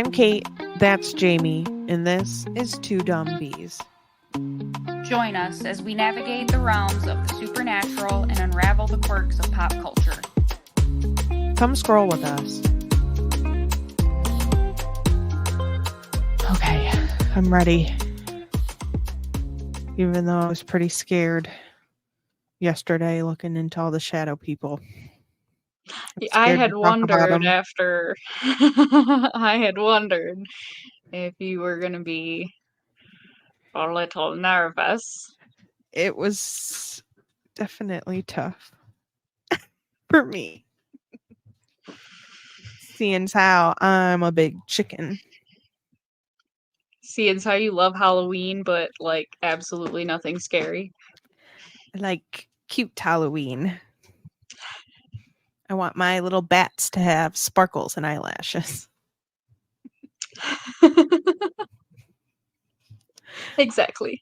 I'm Kate, that's Jamie, and this is Two Dumb Bees. Join us as we navigate the realms of the supernatural and unravel the quirks of pop culture. Come scroll with us. Okay, I'm ready. Even though I was pretty scared yesterday looking into all the shadow people. I had wondered after I had wondered if you were going to be a little nervous. It was definitely tough for me. Seeing as how I'm a big chicken. Seeing as how you love Halloween, but like absolutely nothing scary. I like cute Halloween. I want my little bats to have sparkles and eyelashes. Exactly.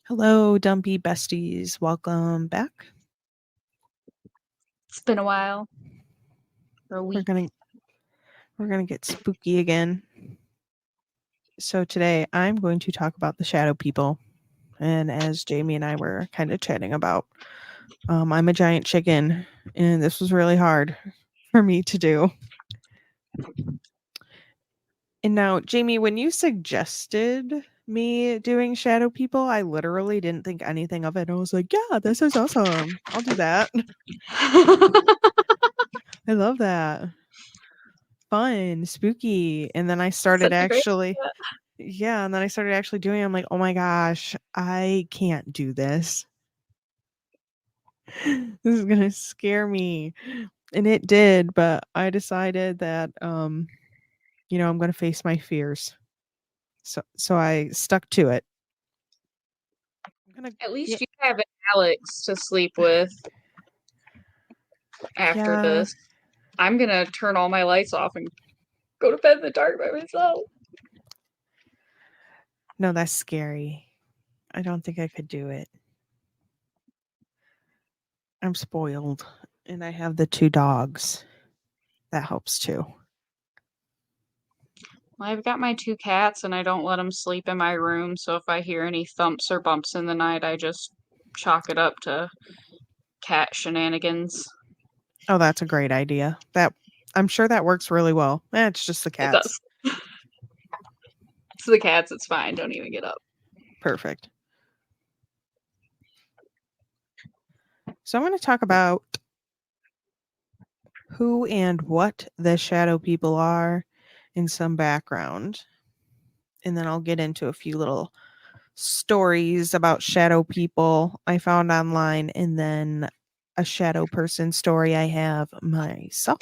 Hello, Dumpy Besties. Welcome back. It's been a while. For a week. We're gonna get spooky again. So today I'm going to talk about the shadow people. And as Jamie and I were kind of chatting about, I'm a giant chicken, and this was really hard for me to do. And now, Jamie, when you suggested me doing shadow people, I literally didn't think anything of it. I was like, yeah, this is awesome. I'll do that. I love that. Fun, spooky. And then I started actually doing it. I'm like, oh my gosh, I can't do this. This is gonna scare me. And it did, but I decided that I'm gonna face my fears. So I stuck to it. At least you have Alex to sleep with after this. I'm gonna turn all my lights off and go to bed in the dark by myself. No, that's scary. I don't think I could do it. I'm spoiled, and I have the 2 dogs. That helps too. Well, I've got my 2 cats, and I don't let them sleep in my room, so if I hear any thumps or bumps in the night, I just chalk it up to cat shenanigans. Oh, that's a great idea. I'm sure that works really well. It's just the cats. It does. It's the cats, it's fine. Don't even get up. Perfect. So I'm going to talk about who and what the shadow people are in some background. And then I'll get into a few little stories about shadow people I found online, and then a shadow person story I have myself.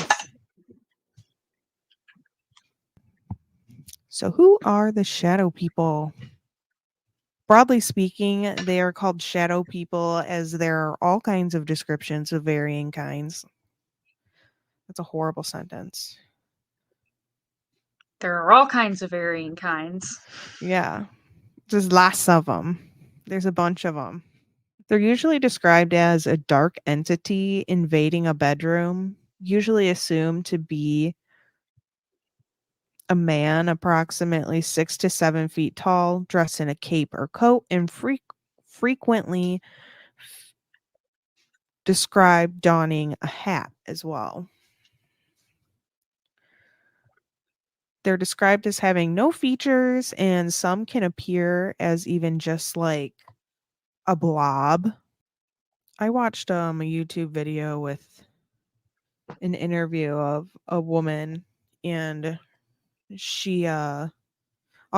So who are the shadow people? Broadly speaking, they are called shadow people as there are all kinds of descriptions of varying kinds. That's a horrible sentence. There are all kinds of varying kinds. Yeah. There's lots of them. There's a bunch of them. They're usually described as a dark entity invading a bedroom, usually assumed to be a man approximately 6 to 7 feet tall, dressed in a cape or coat, and frequently described donning a hat as well. They're described as having no features, and some can appear as even just like a blob. I watched a YouTube video with an interview of a woman, and she I'll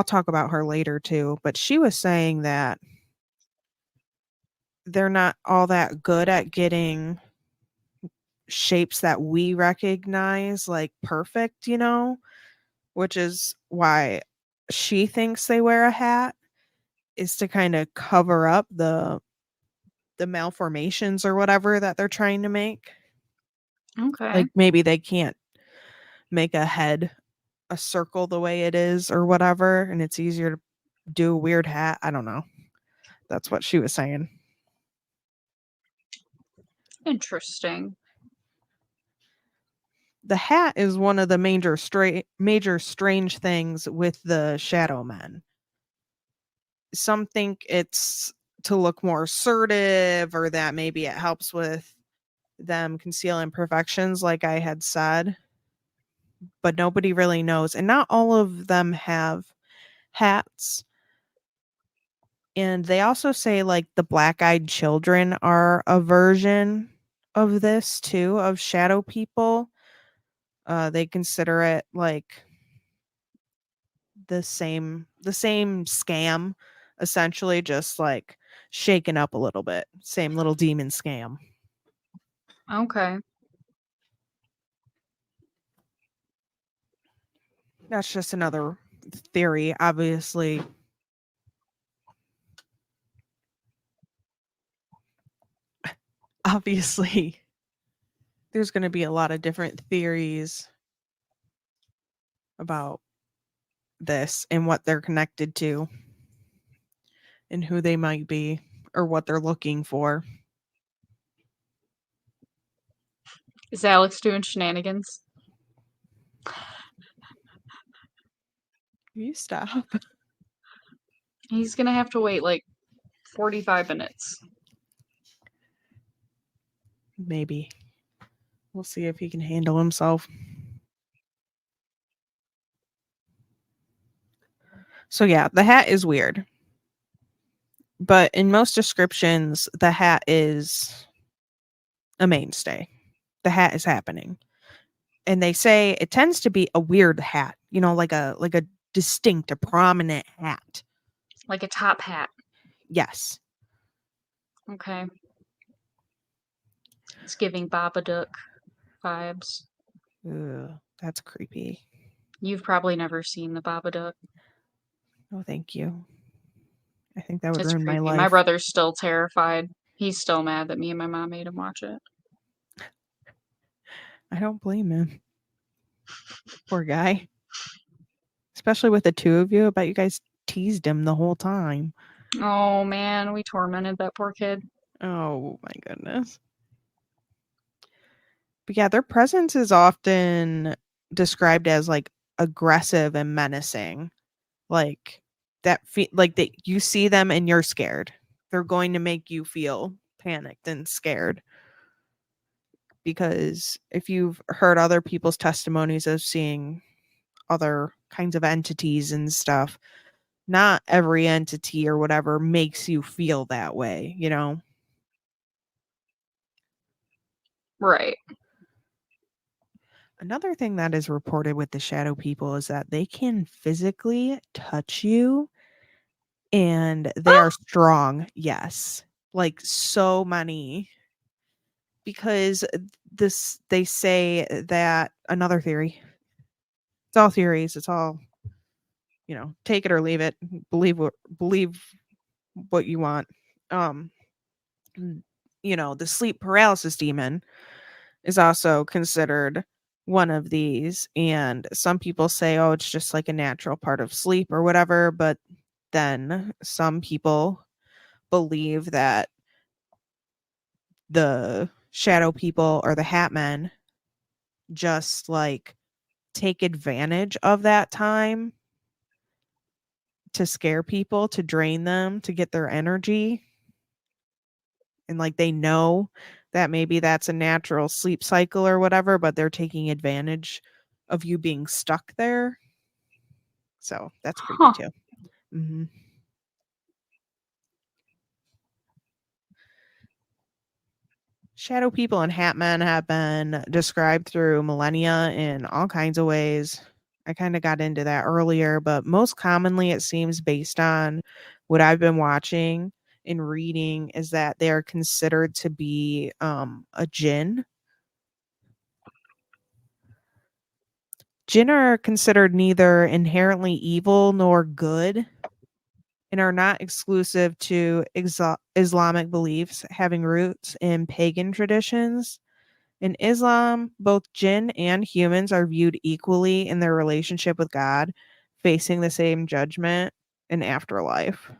talk about her later too, but she was saying that they're not all that good at getting shapes that we recognize like perfect, which is why she thinks they wear a hat, is to kind of cover up the malformations or whatever that they're trying to make. Okay. Like maybe they can't make a head a circle the way it is or whatever, and it's easier to do a weird hat. I don't know. That's what she was saying. Interesting. The hat is one of the major strange things with the shadow men. Some think it's to look more assertive, or that maybe it helps with them conceal imperfections, like I had said, but nobody really knows. And not all of them have hats. And they also say like the black-eyed children are a version of this too, of shadow people. They consider it like the same scam, essentially, just like shaken up a little bit. Same little demon scam. Okay. That's just another theory, obviously. Obviously, there's going to be a lot of different theories about this and what they're connected to and who they might be or what they're looking for. Is Alex doing shenanigans? You stop. He's gonna have to wait like 45 minutes. Maybe. We'll see if he can handle himself. So, yeah, the hat is weird. But in most descriptions, the hat is a mainstay. The hat is happening. And they say it tends to be a weird hat, like a distinct, a prominent hat. Like a top hat. Yes. Okay. It's giving Babadook vibes. Ugh, that's creepy. You've probably never seen the Babadook. Oh, thank you. I think that would It's ruin my creepy. My life. brother's still terrified. He's still mad that me and my mom made him watch it. I don't blame him. Poor guy. Especially with the two of you. I bet you guys teased him the whole time. Oh man, we tormented that poor kid. Oh my goodness. But yeah, their presence is often described as like aggressive and menacing. Like like that you see them and you're scared. They're going to make you feel panicked and scared. Because if you've heard other people's testimonies of seeing other kinds of entities and stuff, not every entity or whatever makes you feel that way, you know? Right. Another thing that is reported with the shadow people is that they can physically touch you and they are strong. Yes. Like so many. Because they say that another theory. It's all theories. It's all, take it or leave it. Believe what you want. Um the sleep paralysis demon is also considered one of these, and some people say, oh, it's just like a natural part of sleep or whatever, but then some people believe that the shadow people or the hat men just like take advantage of that time to scare people, to drain them, to get their energy. And like they know that maybe that's a natural sleep cycle or whatever, but they're taking advantage of you being stuck there. So that's creepy Huh. too. Hmm. Shadow people and hat men have been described through millennia in all kinds of ways. I kind of got into that earlier, but most commonly it seems based on what I've been watching and reading is that they are considered to be a jinn. Jinn are considered neither inherently evil nor good and are not exclusive to Islamic beliefs, having roots in pagan traditions. In Islam, both jinn and humans are viewed equally in their relationship with God, facing the same judgment and afterlife.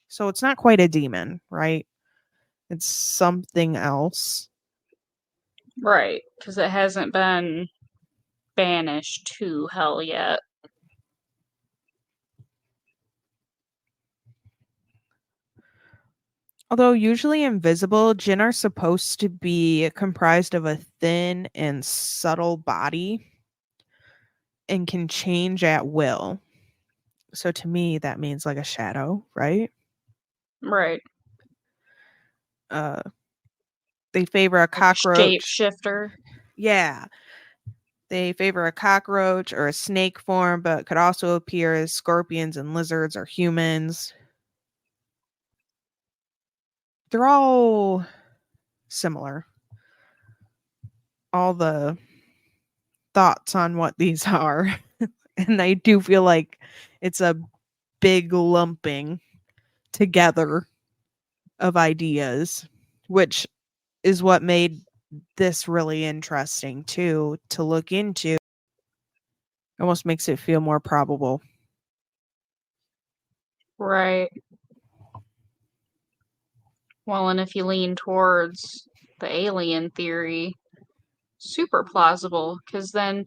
So it's not quite a demon, right? It's something else. Right. Because it hasn't been banished to hell yet. Although usually invisible, jinn are supposed to be comprised of a thin and subtle body and can change at will. So to me, that means like a shadow, right? Right. Uh, they favor a Like a cockroach. shapeshifter. Yeah. They favor a cockroach or a snake form, but could also appear as scorpions and lizards or humans. They're all similar. All the thoughts on what these are. And I do feel like it's a big lumping together of ideas, which is what made this really interesting too to look into. Almost makes it feel more probable. Right. Well, and if you lean towards the alien theory, super plausible, because then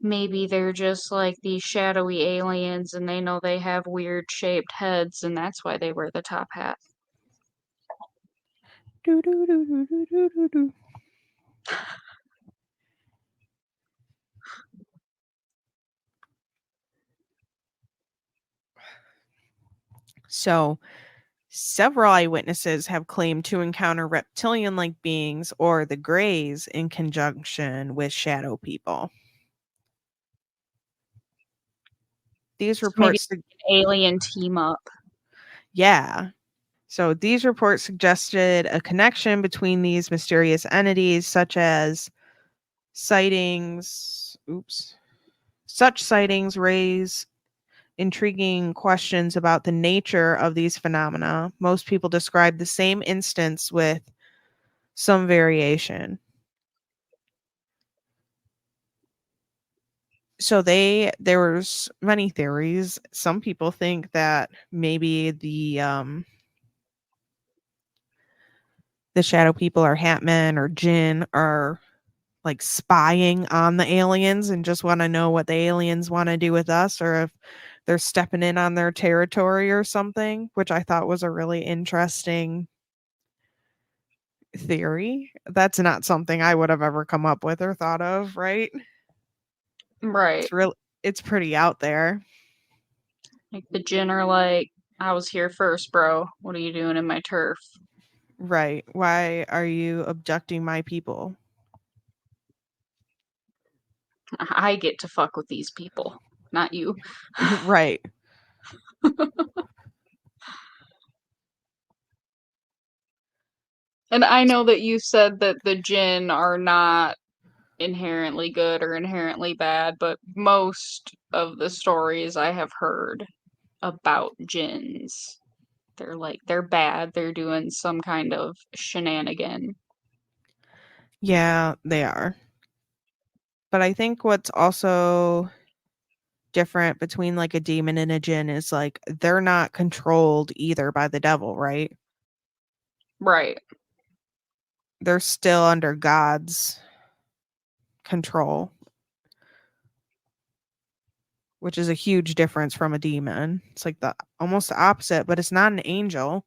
maybe they're just like these shadowy aliens and they know they have weird shaped heads and that's why they wear the top hat. Do, do, do, do, do, do, do, do. So, several eyewitnesses have claimed to encounter reptilian like beings or the Greys in conjunction with shadow people. These So maybe reports, an alien team up. yeah. So these reports suggested a connection between these mysterious entities, such as sightings. Oops. Such sightings raise intriguing questions about the nature of these phenomena. Most people describe the same instance with some variation. So there was many theories. Some people think that maybe the shadow people or hatmen or jinn are like spying on the aliens and just want to know what the aliens want to do with us, or if they're stepping in on their territory or something, which I thought was a really interesting theory. That's not something I would have ever come up with or thought of, right? Right. It's real it's pretty out there. Like the jinn are like, I was here first, bro. What are you doing in my turf? Right. Why are you abducting my people? I get to fuck with these people, not you. Right. And I know that you said that the jinn are not inherently good or inherently bad, but most of the stories I have heard about jinns, they're bad. They're doing some kind of shenanigan. Yeah, they are. But I think what's also different between like a demon and a jinn is like they're not controlled either by the devil, right? Right. They're still under God's control, which is a huge difference from a demon. It's like the almost the opposite, but it's not an angel.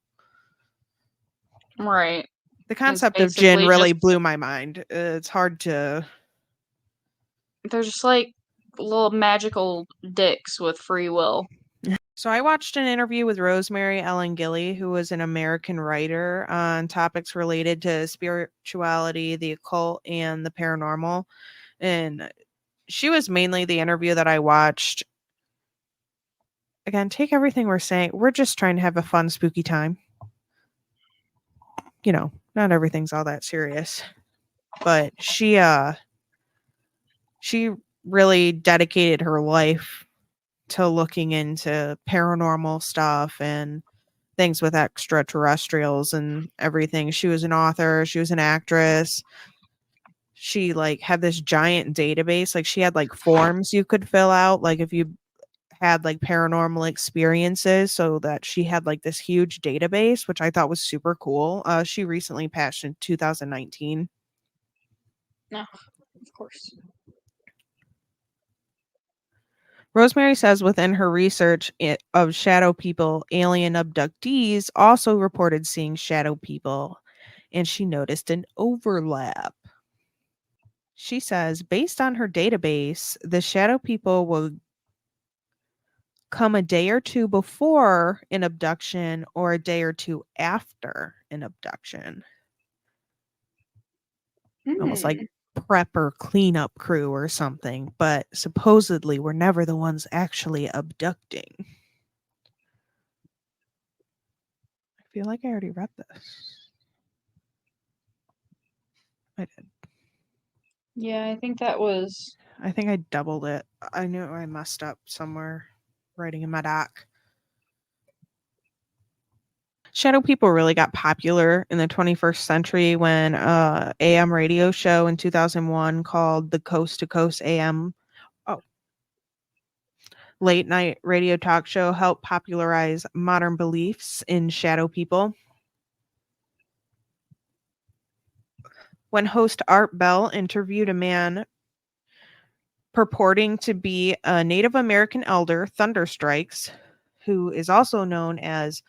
Right. The It's concept of jinn basically really just blew my mind. It's hard to. they're just like little magical dicks with free will. So I watched an interview with Rosemary Ellen Gilly, who was an American writer on topics related to spirituality, the occult, and the paranormal. And she was mainly the interview that I watched. Again, take everything we're saying. We're just trying to have a fun, spooky time. Not everything's all that serious. But she really dedicated her life to looking into paranormal stuff and things with extraterrestrials and everything. She was an author, she was an actress. She like had this giant database. Like she had like forms you could fill out, like if you had like paranormal experiences, so that she had like this huge database, which I thought was super cool. She recently passed in 2019. No, of course. Rosemary says within her research of shadow people, alien abductees also reported seeing shadow people, and she noticed an overlap. She says, based on her database, the shadow people will come a day or two before an abduction or a day or two after an abduction. Almost like Hmm. prep or cleanup crew or something, but supposedly we're never the ones actually abducting. I feel like I already read this. I did. Yeah, I think that was. I think I doubled it. I knew I messed up somewhere writing in my doc. Shadow people really got popular in the 21st century when AM radio show in 2001 called the Coast to Coast AM late night radio talk show helped popularize modern beliefs in shadow people. When host Art Bell interviewed a man purporting to be a Native American elder, Thunderstrikes, who is also known as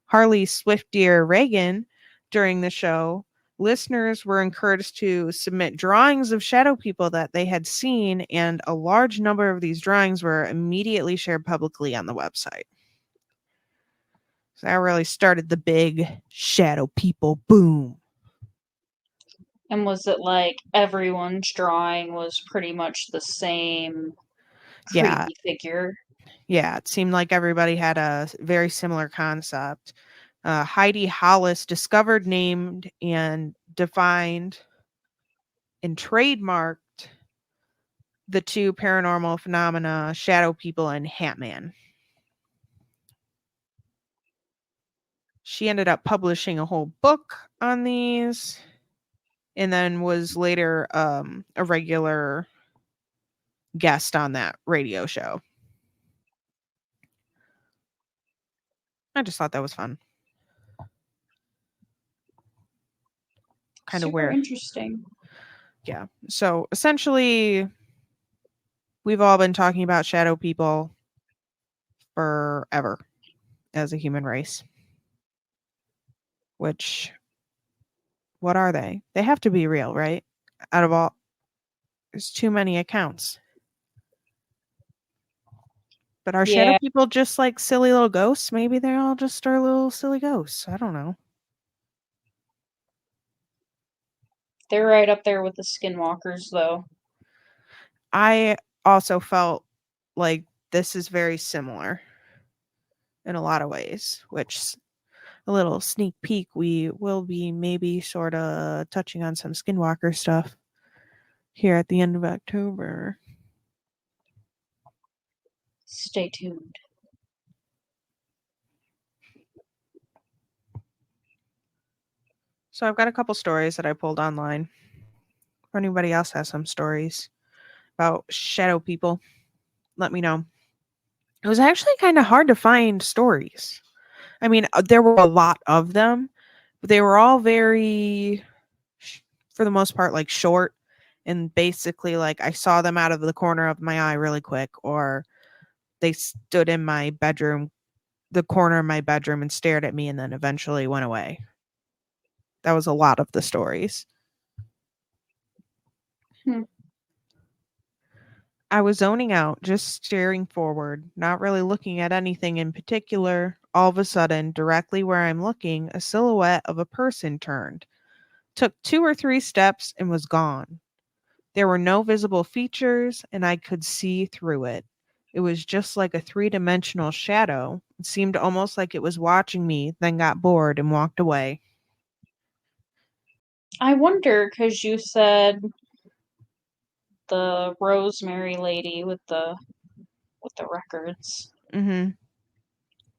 Harley Swiftier Reagan, during the show, listeners were encouraged to submit drawings of shadow people that they had seen, and a large number of these drawings were immediately shared publicly on the website. So that really started the big shadow people boom. And was it like everyone's drawing was pretty much the same Yeah, creepy figure? yeah, it seemed like everybody had a very similar concept. Heidi Hollis discovered, named, and defined and trademarked the two paranormal phenomena, shadow people and Hatman. She ended up publishing a whole book on these and then was later a regular guest on that radio show. I just thought that was fun. Kind of Super weird. interesting. Yeah. So essentially, we've all been talking about shadow people forever as a human race. Which, what are they? They have to be real, right? Out of all, there's too many accounts. But are shadow Yeah, people just like silly little ghosts? Maybe they're all just our little silly ghosts. I don't know. they're right up there with the skinwalkers, though. I also felt like this is very similar in a lot of ways, which a little sneak peek, we will be maybe sort of touching on some Skinwalker stuff here at the end of October. Stay tuned. So I've got a couple stories that I pulled online. If anybody else has some stories about shadow people, let me know. It was actually kind of hard to find stories. I mean, there were a lot of them, but they were all very, for the most part, like short and basically like I saw them out of the corner of my eye really quick, or they stood in my bedroom, the corner of my bedroom, and stared at me and then eventually went away. That was a lot of the stories. Hmm. I was zoning out, just staring forward, not really looking at anything in particular. All of a sudden, directly where I'm looking, a silhouette of a person turned, took 2 or 3 steps, and was gone. There were no visible features, and I could see through it. It was just like a three-dimensional shadow. It seemed almost like it was watching me, then got bored and walked away. I wonder, because you said the Rosemary lady with the records Mhm.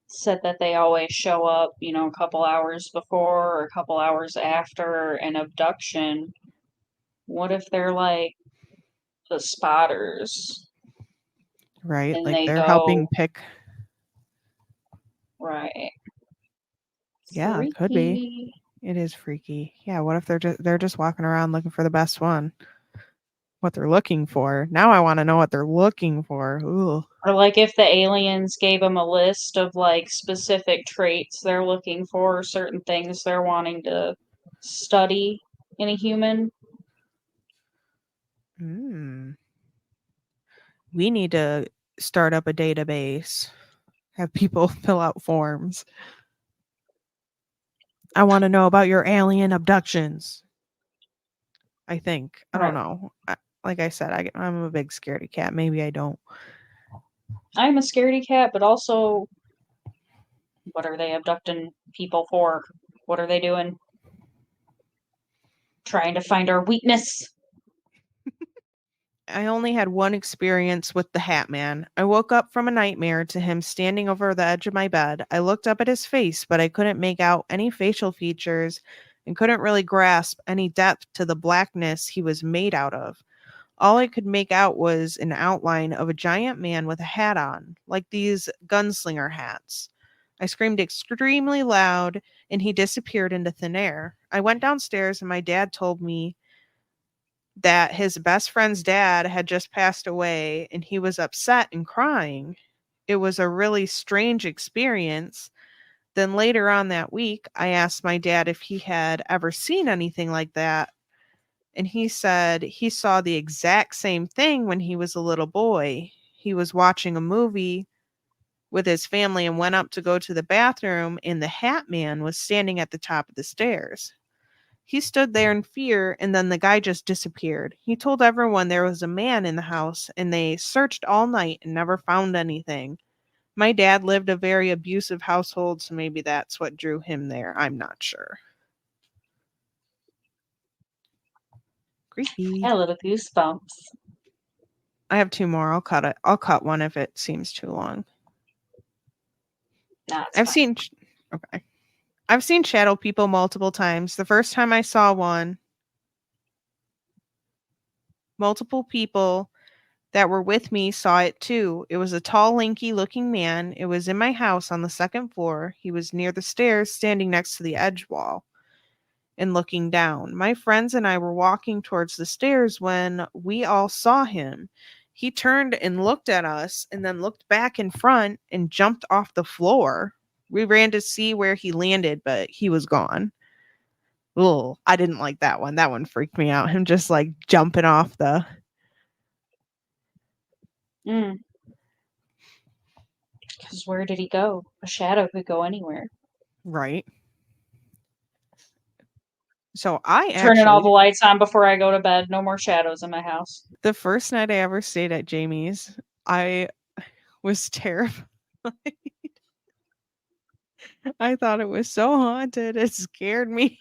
said that they always show up, a couple hours before or a couple hours after an abduction. What if they're like the spotters Right? and Like they they're go helping pick. right? Yeah, it could be. Freaky. It is freaky. Yeah, what if they're just walking around looking for the best one? what they're looking for. Now I wanna know what they're looking for. Ooh. Or like if the aliens gave them a list of like specific traits they're looking for, certain things they're wanting to study in a human. Mm. We need to start up a database, have people fill out forms. I wanna know about your alien abductions. I think. I don't Right. know. Like I said, I'm a big scaredy cat. Maybe I don't. I'm a scaredy cat, but also, what are they abducting people for? What are they doing? Trying to find our weakness. I only had one experience with the Hat Man. I woke up from a nightmare to him standing over the edge of my bed. I looked up at his face, but I couldn't make out any facial features and couldn't really grasp any depth to the blackness he was made out of. All I could make out was an outline of a giant man with a hat on, like these gunslinger hats. I screamed extremely loud and he disappeared into thin air. I went downstairs and my dad told me that his best friend's dad had just passed away and he was upset and crying. It was a really strange experience. Then later on that week, I asked my dad if he had ever seen anything like that. And he said he saw the exact same thing when he was a little boy. He was watching a movie with his family and went up to go to the bathroom, and the Hat Man was standing at the top of the stairs. He stood there in fear, and then the guy just disappeared. He told everyone there was a man in the house, and they searched all night and never found anything. My dad lived a very abusive household, so maybe that's what drew him there. I'm not sure. I Creepy. got little goosebumps. I have two more. I'll cut it. I'll cut one if it seems too long. Nah, it's I've fine. seen okay. I've seen shadow people multiple times. The first time I saw one, multiple people that were with me saw it too. It was a tall, lanky looking man. It was in my house on the second floor. He was near the stairs, standing next to the edge wall and looking down. My friends and I were walking towards the stairs when we all saw him. He turned and looked at us and then looked back in front and jumped off the floor. We ran to see where he landed, but he was gone. Ugh, I didn't like that one. That one freaked me out. Him just like jumping off the Mm. Because where did he go? A shadow could go anywhere. right. So I Turning all the actually, lights on before I go to bed. No more shadows in my house. the first night I ever stayed at Jamie's, I was terrified. I thought it was so haunted. It scared me.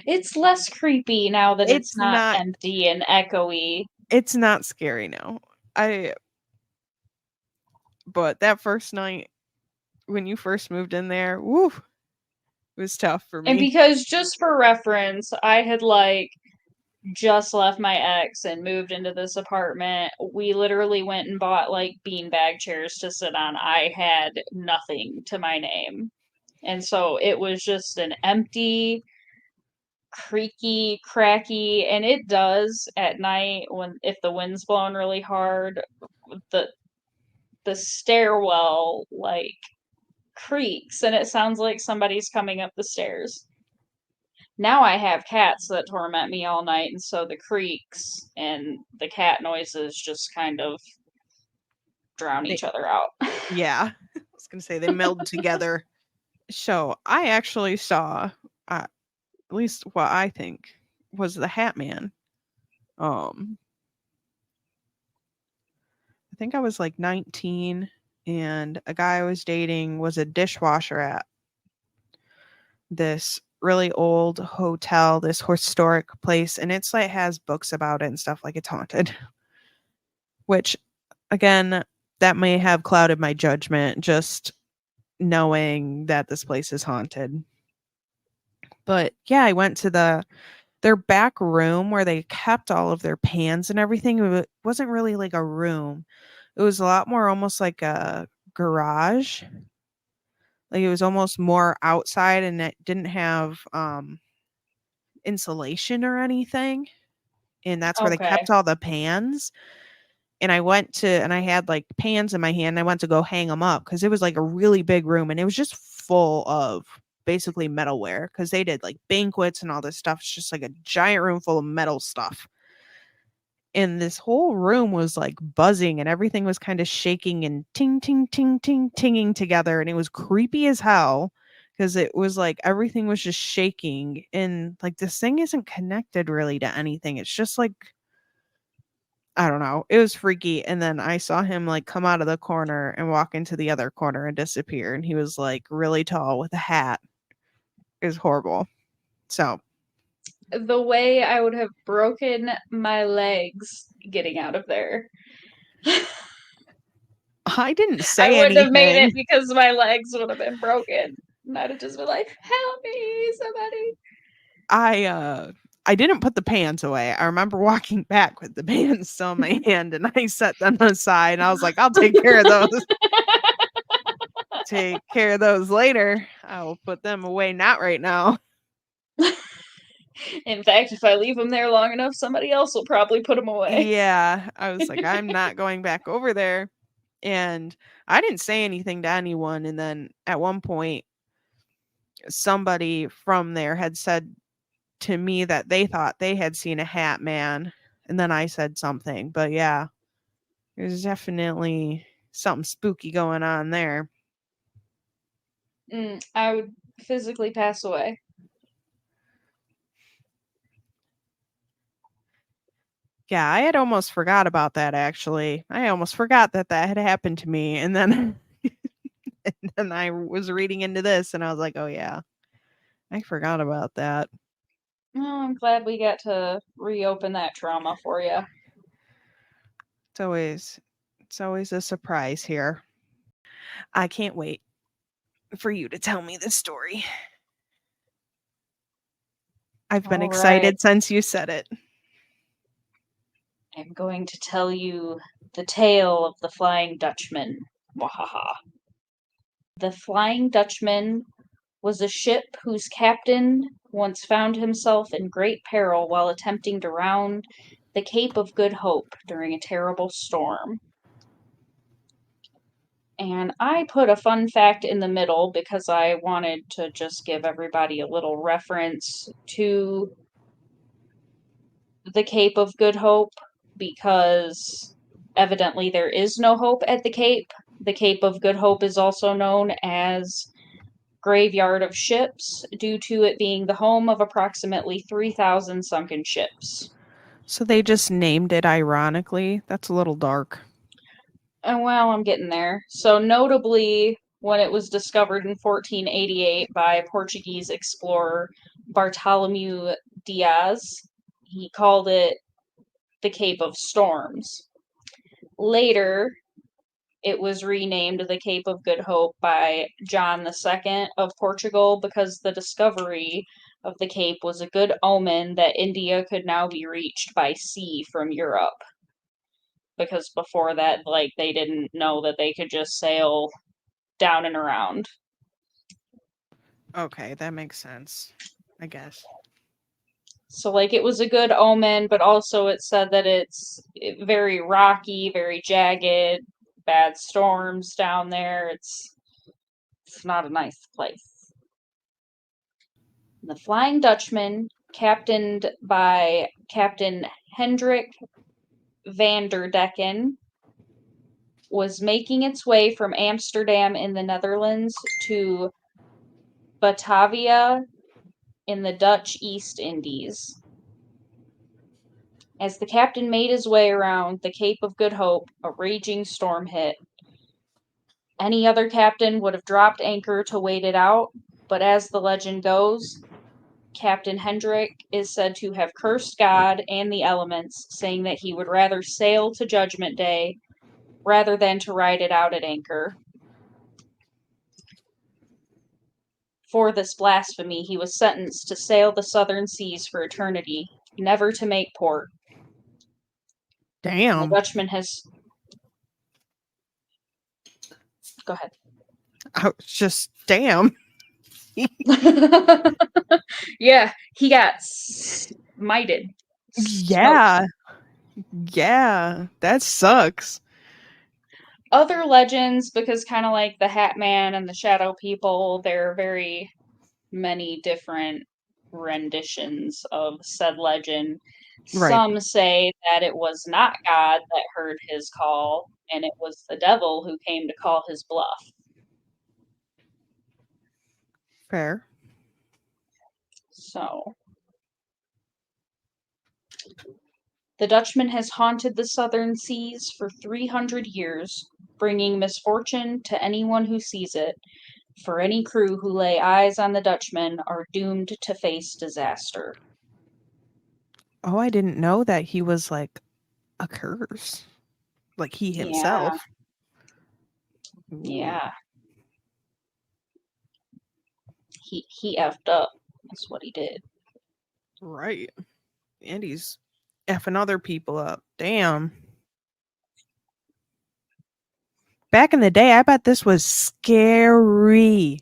It's less creepy now that it's It's not not empty and echoey. it's not scary now. I But that first night when you first moved in there, woo, it was tough for And me. because just for reference, I had like just left my ex and moved into this apartment. We literally went and bought like beanbag chairs to sit on. I had nothing to my name. And so it was just an empty, creaky, cracky, and it does at night when if the wind's blowing really hard, the the stairwell like creaks and it sounds like somebody's coming up the stairs. Now I have cats that torment me all night, and so the creaks and the cat noises just kind of drown They each other out. Yeah. I was gonna say they meld together. So I actually saw at least what I think was the Hat Man. Um I think I was like 19 and a guy I was dating was a dishwasher at this really old hotel, this historic place, and it's like has books about it and stuff like it's haunted. Which again, that may have clouded my judgment just knowing that this place is haunted. But yeah, I went to their back room where they kept all of their pans and everything. Wasn't really like a room. It was a lot more almost like a garage. Like it was almost more outside and it didn't have insulation or anything. and that's where they Okay. kept all the pans. And I had like pans in my hand. I went to go hang them up because it was like a really big room and it was just full of basically metalware because they did like banquets and all this stuff. It's just like a giant room full of metal stuff. And this whole room was like buzzing and everything was kind of shaking and ting, ting, ting, ting, tinging together. And it was creepy as hell because it was like everything was just shaking. And like this thing isn't connected really to anything. It's just like, I don't know. It was freaky. And then I saw him like come out of the corner and walk into the other corner and disappear. And he was like really tall with a hat. It was horrible. So The way I would have broken my legs getting out of there. I didn't I say wouldn't have made it anything. because my legs would have been broken. And I'd have just been like, help me, somebody. I didn't put the pants away. I remember walking back with the pants still in my hand and I set them aside and I was like, I'll take care of those. Take care of those later. I will put them away not right now. In fact, if I leave them there long enough, somebody else will probably put them away. Yeah, I was like, I'm not going back over there. And I didn't say anything to anyone. And then at one point, somebody from there had said to me that they thought they had seen a hat man. And then I said something. But yeah, there's definitely something spooky going on there. I would physically pass away. Yeah, I had almost forgot about that actually. I almost forgot that that had happened to me. And then and then I was reading into this and I was like, "Oh yeah, I forgot about that." Oh, I'm glad we got to reopen that trauma for you. It's always a surprise here. I can't wait for you to tell me this story. I've been All right. excited since you said it. I'm going to tell you the tale of the Flying Dutchman. Wahaha. The Flying Dutchman was a ship whose captain once found himself in great peril while attempting to round the Cape of Good Hope during a terrible storm. And I put a fun fact in the middle because I wanted to just give everybody a little reference to the Cape of Good Hope because evidently there is no hope at the Cape. The Cape of Good Hope is also known as Graveyard of Ships due to it being the home of approximately 3,000 sunken ships. So they just named it ironically. That's a little dark. And well, I'm getting there. So, notably, when it was discovered in 1488 by Portuguese explorer Bartolomeu Diaz, he called it the Cape of Storms. Later, it was renamed the Cape of Good Hope by John II of Portugal because the discovery of the Cape was a good omen that India could now be reached by sea from Europe. Because before that, like, they didn't know that they could just sail down and around. Okay, that makes sense. I guess. So, like, it was a good omen, but also it said that it's very rocky, very jagged, bad storms down there. It's not a nice place. The Flying Dutchman, captained by Captain Hendrik van der Decken, was making its way from Amsterdam in the Netherlands to Batavia in the Dutch East Indies. As the captain made his way around the Cape of Good Hope, a raging storm hit. Any other captain would have dropped anchor to wait it out, but as the legend goes, Captain Hendrik is said to have cursed God and the elements, saying that he would rather sail to Judgment Day rather than to ride it out at anchor. For this blasphemy, he was sentenced to sail the southern seas for eternity, never to make port. And the Damn. Dutchman has. Go ahead. I was just damn. Yeah, he got smited. Smokes. Yeah. Yeah. That sucks. Other legends, because kind of like the Hat Man and the Shadow People, there are very many different renditions of said legend. Right. Some say that it was not God that heard his call, and it was the devil who came to call his bluff. Fair. So, the Dutchman has haunted the southern seas for 300 years, bringing misfortune to anyone who sees it. For any crew who lay eyes on the Dutchman are doomed to face disaster. Oh, I didn't know that he was like a curse. Like he Yeah, himself. Ooh. yeah. He effed up. That's what he did. Right. And he's effing other people up. Damn. Back in the day, I bet this was scary.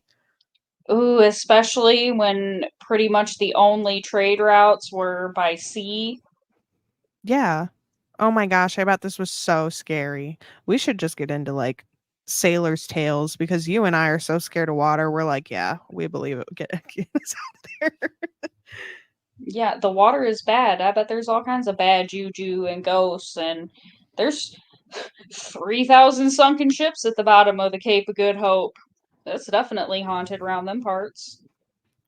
Ooh, especially when pretty much the only trade routes were by sea. Yeah. Oh my gosh, I bet this was so scary. We should just get into like sailors' tales because you and I are so scared of water. We're like, yeah, we believe it. Get us out of there. Yeah, the water is bad. I bet there's all kinds of bad juju and ghosts, and there's 3,000 sunken ships at the bottom of the Cape of Good Hope. That's definitely haunted around them parts.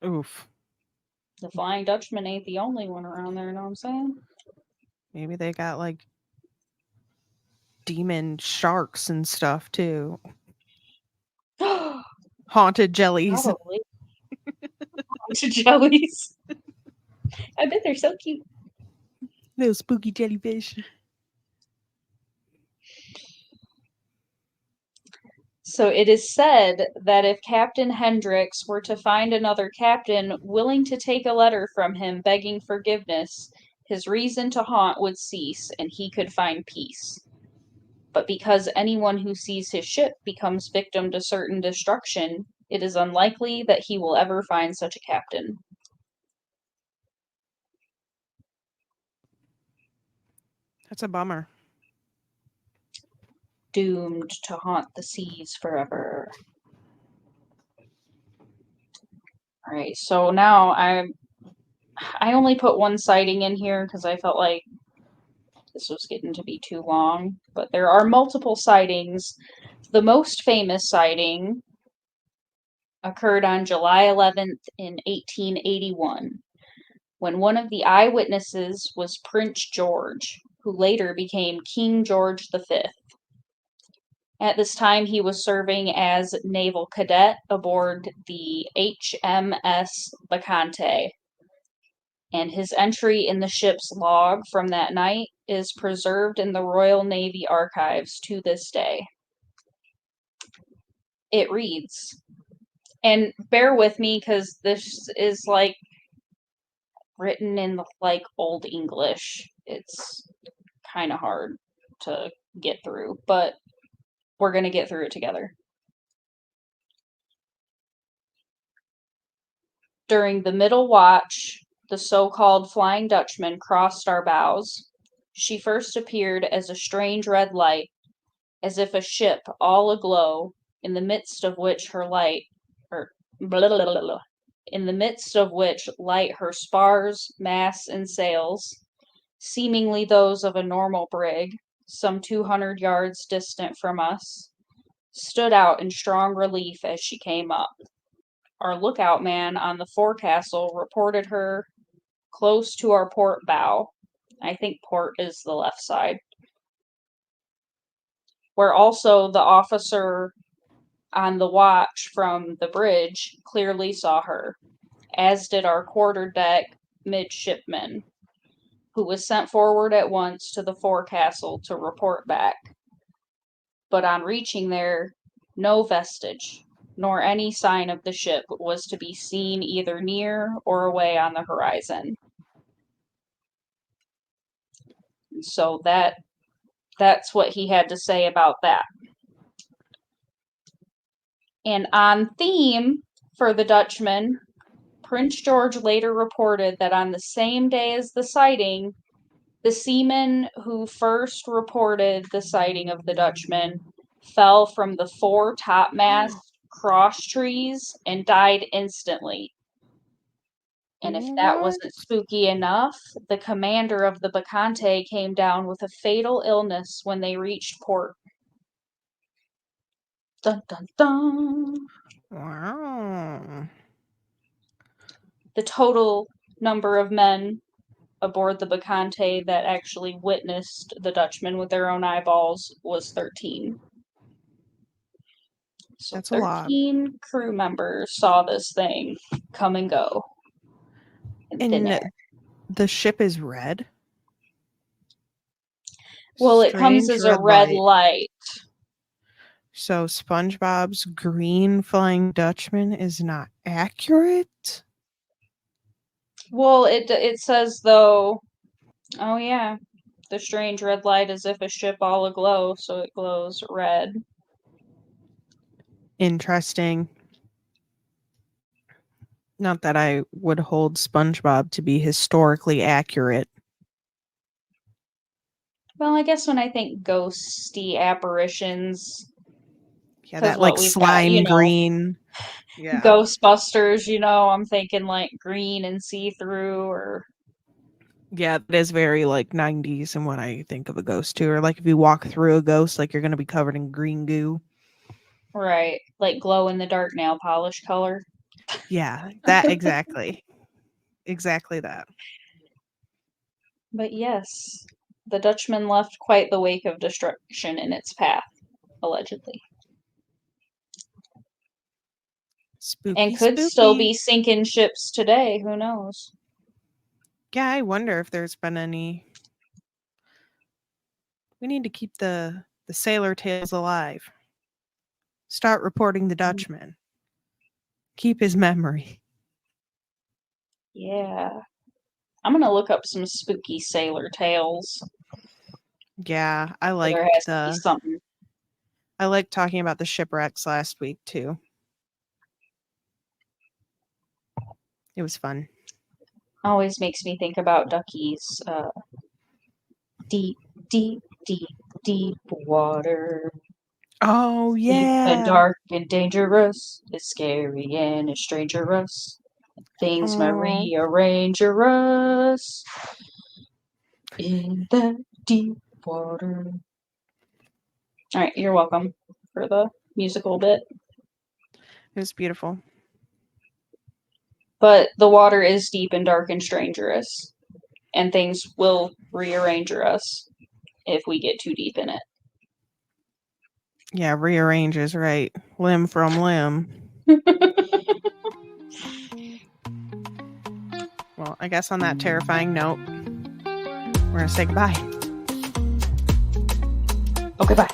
Oof. The Flying Dutchman ain't the only one around there, you know what I'm saying? Maybe they got like demon sharks and stuff too. Haunted jellies. Probably. To jellies. I bet they're so cute. Those spooky jellyfish. So it is said that if Captain Hendricks were to find another captain willing to take a letter from him begging forgiveness, his reason to haunt would cease and he could find peace. But because anyone who sees his ship becomes victim to certain destruction, it is unlikely that he will ever find such a captain. That's a bummer. Doomed to haunt the seas forever. Alright, so now I only put one sighting in here because I felt like this was getting to be too long, but there are multiple sightings. The most famous sighting occurred on July 11th in 1881, when one of the eyewitnesses was Prince George, who later became King George V. At this time, he was serving as naval cadet aboard the HMS Bacante, and his entry in the ship's log from that night is preserved in the Royal Navy archives to this day. It reads, and bear with me because this is like written in like Old English. It's kind of hard to get through, but we're going to get through it together. During the middle watch, the so called Flying Dutchman crossed our bows. She first appeared as a strange red light, as if a ship all aglow, in the midst of which her light, or blah, blah, blah, blah, in the midst of which light her spars, masts, and sails, seemingly those of a normal brig, some 200 yards distant from us, stood out in strong relief as she came up. Our lookout man on the forecastle reported her close to our port bow. I think port is the left side, where also the officer on the watch from the bridge clearly saw her, as did our quarterdeck midshipman, who was sent forward at once to the forecastle to report back. But on reaching there, no vestige, nor any sign of the ship was to be seen either near or away on the horizon. So that's what he had to say about that. And on theme for the Dutchman, Prince George later reported that on the same day as the sighting, The seaman who first reported the sighting of the Dutchman fell from the fore topmast cross trees and died instantly. And if that What? wasn't spooky enough, the commander of the Bacante came down with a fatal illness when they reached port. Dun dun dun. Wow. The total number of men aboard the Bacante that actually witnessed the Dutchman with their own eyeballs was 13. So That's a lot. 13 crew members saw this thing come and go in thin air. And the ship is red? Well, it comes Strange as a red red light. light. So SpongeBob's green flying Dutchman is not accurate? Well, it says though, oh yeah, the strange red light as if a ship all aglow, so it glows red. Interesting. Not that I would hold SpongeBob to be historically accurate. Well, I guess when I think ghosty apparitions, Yeah, because that what like we've got, slime green. Yeah. Ghostbusters, I'm thinking like green and see-through or Yeah, that is very like 90s and what I think of a ghost too. Or like if you walk through a ghost, like you're going to be covered in green goo. right, like glow in the dark nail polish color. Yeah, that exactly. Exactly that. But yes, the Dutchman left quite the wake of destruction in its path, allegedly. And Spooky, could still spooky. be sinking ships today, who knows? Yeah, I wonder if there's been any. We need to keep the sailor tales alive. Start reporting the Dutchman. Keep his memory. Yeah. I'm gonna look up some spooky sailor tales. Yeah, There has to be something. I like talking about the shipwrecks last week too. It was fun. Always makes me think about Ducky's deep, deep, deep, deep water. Oh Deep and yeah. dark and dangerous. It's scary and it's dangerous. Things might Oh, rearrange us in that deep water. All right, you're welcome for the musical bit. it was beautiful. But the water is deep and dark and dangerous, and things will rearrange us if we get too deep in it. Yeah, rearrange is right. Limb from limb. Well, I guess on that terrifying note, we're going to say goodbye. Okay, bye.